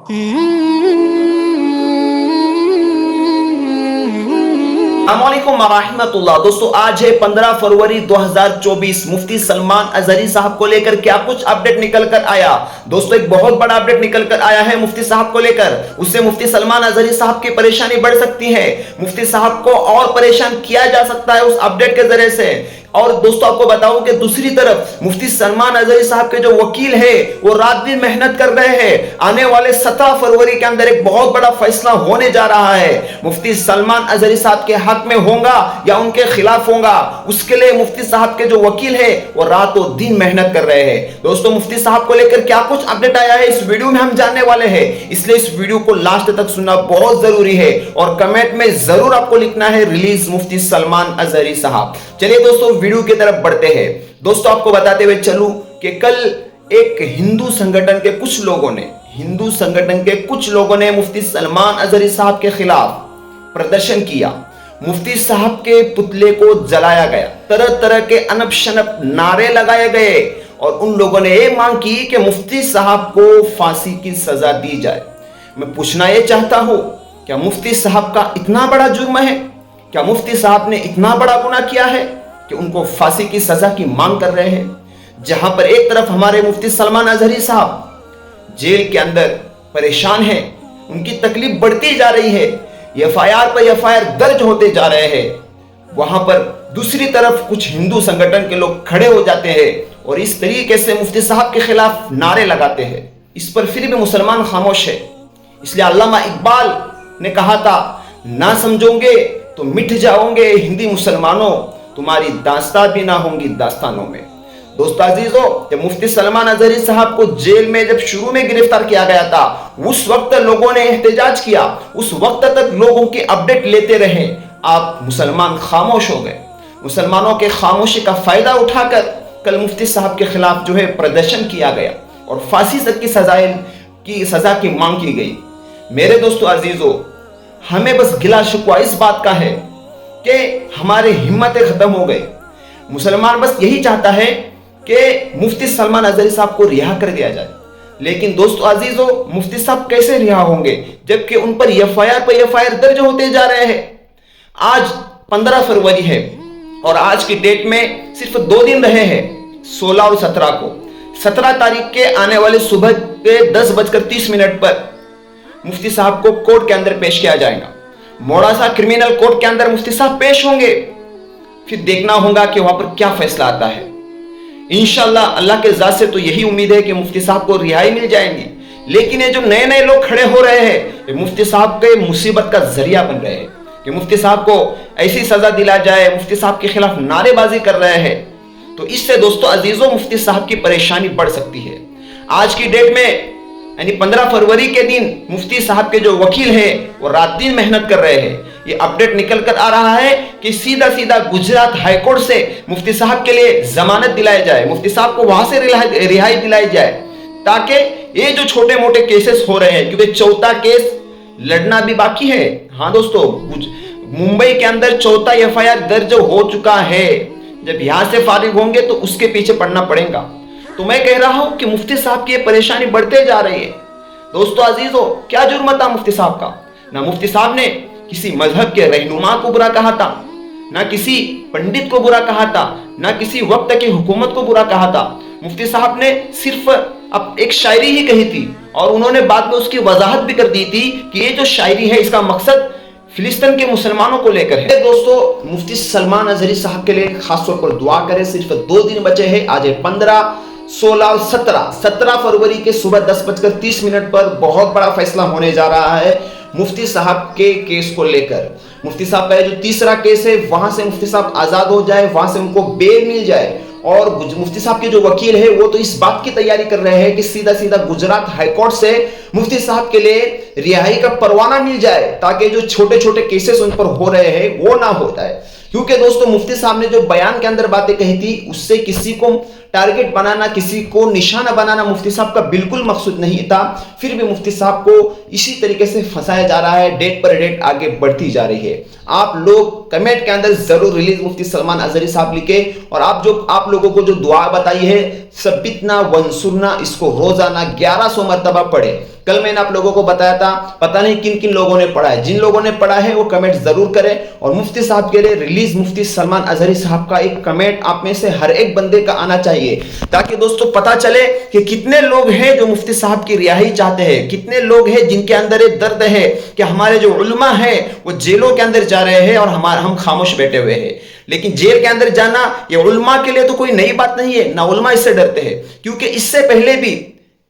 अस्सलामुअलैकुम वरहमतुल्लाह। दोस्तों, आज है 15 फरवरी 2024। मुफ्ती सलमान अजहरी साहब को लेकर क्या कुछ अपडेट निकल कर आया। दोस्तों, एक बहुत बड़ा अपडेट निकल कर आया है मुफ्ती साहब को लेकर। उससे मुफ्ती सलमान अजहरी साहब की परेशानी बढ़ सकती है। मुफ्ती साहब को और परेशान किया जा सकता है उस अपडेट के जरिए से। और दोस्तों, आपको बताऊं कि दूसरी तरफ मुफ्ती सलमान अजहरी साहब के जो वकील है वो रात दिन मेहनत कर रहे हैं। आने वाले 17 फरवरी के अंदर एक बहुत बड़ा फैसला होने जा रहा है। मुफ्ती सलमान अजहरी साहब के हक में होगा या उनके खिलाफ होगा, उसके लिए मुफ्ती साहब के जो वकील है वो रातों दिन मेहनत कर रहे हैं। दोस्तों, मुफ्ती साहब को लेकर क्या कुछ अपडेट आया है इस वीडियो में हम जानने वाले हैं, इसलिए इस वीडियो को लास्ट तक सुनना बहुत जरूरी है। और कमेंट में जरूर आपको लिखना है रिलीज मुफ्ती सलमान अजहरी साहब। चलिए दोस्तों, वीडियो की तरफ बढ़ते हैं। दोस्तों, आपको बताते हुए चलूं कि कल एक हिंदू संगठन के कुछ लोगों ने मुफ्ती सलमान अजहरी साहब के खिलाफ प्रदर्शन किया। मुफ्ती साहब के पुतले को जलाया गया, तरह तरह के अनप शनप नारे लगाए गए और उन लोगों ने यह मांग की कि मुफ्ती साहब को फांसी की सजा दी जाए। मैं पूछना यह चाहता हूं, क्या मुफ्ती साहब का इतना बड़ा जुर्म है? क्या मुफ्ती साहब ने इतना बड़ा गुनाह किया है कि उनको फांसी की सजा की मांग कर रहे हैं? जहां पर एक तरफ हमारे मुफ्ती सलमान अजहरी साहब जेल के अंदर परेशान हैं, उनकी तकलीफ बढ़ती जा रही है, एफआईआर पर एफआईआर दर्ज होते जा रहे हैं, वहां पर दूसरी तरफ कुछ हिंदू संगठन के लोग खड़े हो जाते हैं और इस तरीके से मुफ्ती साहब के खिलाफ नारे लगाते हैं। इस पर फिर भी मुसलमान खामोश है। इसलिए अल्लामा इकबाल ने कहा था, ना समझोगे तो मिट जाओगे हिंदी मुसलमानों, तुम्हारी दास्तां भी ना होंगी दास्तानों में। दोस्तों अजीजों, जब मुफ्ती सलमान अजहरी साहब को जेल में जब शुरू में गिरफ्तार किया गया था, उस वक्त लोगों ने एहतजाज किया, उस वक्त तक लोगों की अपडेट लेते रहे। आप मुसलमान खामोश हो गए। मुसलमानों के खामोशी का फायदा उठाकर कल मुफ्ती साहब के खिलाफ जो है प्रदर्शन किया गया और फांसी तक की सजा की मांग की गई। मेरे दोस्तों अजीजों, हमें बस गिला शिकवा इस बात का है कि हमारी हिम्मतें खत्म हो गई। मुसलमान बस यही चाहता है कि मुफ्ती सलमान अजहरी साहब को रिहा कर दिया जाए। लेकिन दोस्तों अजीजों, मुफ्ती साहब कैसे रिहा होंगे जबकि उन पर एफआईआर पर एफआईआर दर्ज होते जा रहे हैं। आज 15 फरवरी है और आज की डेट में सिर्फ 2 दिन रहे हैं, 16 और 17 को। 17 तारीख के आने वाले सुबह के 10:30 पर मुफ्ती साहब को कोर्ट के अंदर पेश किया जाएगा। मोड़ासा क्रिमिनल कोर्ट के अंदर मुफ्ती साहब पेश होंगे। फिर देखना होगा कि वहां पर क्या फैसला आता है। इंशाअल्लाह अल्लाह के ज़ात से तो यही उम्मीद है कि मुफ्ती साहब को रिहाई मिल जाएगी। लेकिन ये जो नए नए लोग खड़े हो रहे हैं, ये मुफ्ती साहब के मुसीबत का जरिया बन रहे हैं कि मुफ्ती साहब को ऐसी सजा दिला जाए, मुफ्ती साहब के खिलाफ नारेबाजी कर रहे हैं। तो इससे दोस्तों अजीजों, मुफ्ती साहब की परेशानी बढ़ सकती है। आज की डेट में यानी 15 फरवरी के दिन मुफ्ती साहब के जो वकील है वो रात दिन मेहनत कर रहे हैं। ये अपडेट निकल कर आ रहा है कि सीधा सीधा गुजरात हाईकोर्ट से मुफ्ती साहब के लिए जमानत दिलाई जाए, मुफ्ती साहब को वहां से रिहाई दिलाई जाए, ताकि ये जो छोटे मोटे केसेस हो रहे हैं, क्योंकि चौथा केस लड़ना भी बाकी है। हाँ दोस्तों, मुंबई के अंदर चौथा एफआईआर दर्ज हो चुका है। जब यहां से फारिग होंगे तो उसके पीछे पड़ना पड़ेगा। तो मैं कह रहा हूं कि मुफ्ती साहब की परेशानी बढ़ते जा रही है। दोस्तों अजीजों, क्या जुर्म था मुफ्ती साहब का? ना मुफ्ती साहब ने किसी मजहब के रहनुमा को बुरा कहा था, ना किसी पंडित को बुरा कहा था, ना किसी वक्त की हुकूमत को बुरा कहा था। मुफ्ती साहब ने सिर्फ अब एक शायरी ही कही थी और उन्होंने बाद में उसकी वजाहत भी कर दी थी कि ये जो शायरी है इसका मकसद फिलिस्तीन के मुसलमानों को लेकर है। दोस्तों, मुफ्ती सलमान अजहरी साहब के लिए खासतौर पर दुआ करें। सिर्फ 2 दिन बचे हैं। आज है 15, 16 और 17 फरवरी के सुबह 10:30 पर बहुत बड़ा फैसला होने जा रहा है मुफ्ती साहब के केस को लेकर। मुफ्ती साहब का जो तीसरा केस है, वहां से मुफ्ती साहब आजाद हो जाए, वहां से उनको बेल मिल जाए। और मुफ्ती साहब के जो वकील है वो तो इस बात की तैयारी कर रहे हैं कि सीधा सीधा गुजरात हाईकोर्ट से मुफ्ती साहब के लिए रिहाई का परवाना मिल जाए, ताकि जो छोटे छोटे केसेस उन पर हो रहे हैं वो ना होता है। क्योंकि दोस्तों, मुफ्ती साहब ने जो बयान के अंदर बातें कही थी उससे किसी को टारगेट बनाना, किसी को निशाना बनाना मुफ्ती साहब का बिल्कुल मकसूद नहीं था। फिर भी मुफ्ती साहब को इसी तरीके से फंसाया जा रहा है, डेट पर डेट आगे बढ़ती जा रही है। आप लोग कमेंट के अंदर जरूर रिलीज मुफ्ती सलमान अजहरी साहब लिखे, और आप लोगों को जो दुआ बताई है सबितना वंसुरना, इसको रोजाना 1100 मरतबा पढ़े। कल मैंने आप लोगों को बताया था, पता नहीं किन किन लोगों ने पढ़ा है। जिन लोगों ने पढ़ा है वो कमेंट जरूर करें, और मुफ्ती साहब के लिए रिलीज मुफ्ती सलमान अजहरी साहब का एक कमेंट आप में से हर एक बंदे का आना चाहिए, ताकि दोस्तों पता चले कि कितने लोग हैं जो मुफ्ती साहब की रिहाई चाहते हैं, कितने लोग हैं जिनके अंदर एक दर्द है कि हमारे जो उलमा है वो जेलों के अंदर जा रहे हैं और हम खामोश बैठे हुए हैं। लेकिन जेल के अंदर जाना ये उलमा के लिए तो कोई नई बात नहीं है, ना उलमा इससे डरते हैं, क्योंकि इससे पहले भी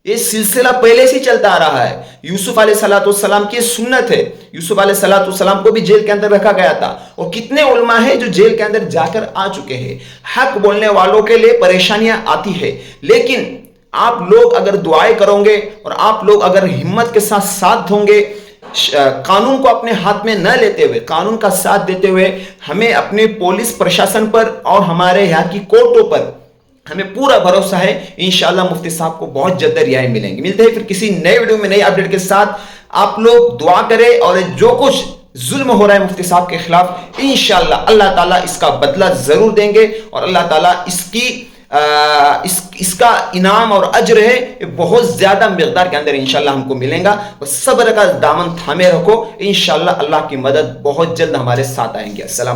ये सिलसिला पहले से चलता आ रहा है। यूसुफ अलैहिस्सलाम की सुन्नत है, यूसुफ अलैहिस्सलाम को भी जेल के अंदर रखा गया था, और कितने उलमा है जो जेल के अंदर जाकर आ चुके हैं। हक बोलने वालों के लिए परेशानियां आती है, लेकिन आप लोग अगर दुआएं करोगे और आप लोग अगर हिम्मत के साथ साथ दोगे, कानून को अपने हाथ में न लेते हुए, कानून का साथ देते हुए, हमें अपने पुलिस प्रशासन पर और हमारे यहाँ की कोर्टों पर हमें पूरा भरोसा है। इंशाअल्लाह मुफ्ती साहब को बहुत जल्द रिहाई मिलेंगी। मिलते हैं फिर किसी नए वीडियो में नई अपडेट के साथ। आप लोग दुआ करें, और जो कुछ जुल्म हो रहा है मुफ्ती साहब के खिलाफ, इंशाअल्लाह अल्लाह ताला इसका बदला जरूर देंगे, और अल्लाह ताला इसका इनाम और अज्र है बहुत ज्यादा मिकदार के अंदर इंशाअल्लाह हमको मिलेगा। तो सब्र का दामन थामे रखो, इंशाअल्लाह अल्लाह की मदद बहुत जल्द हमारे साथ आएंगे। अस्सलाम।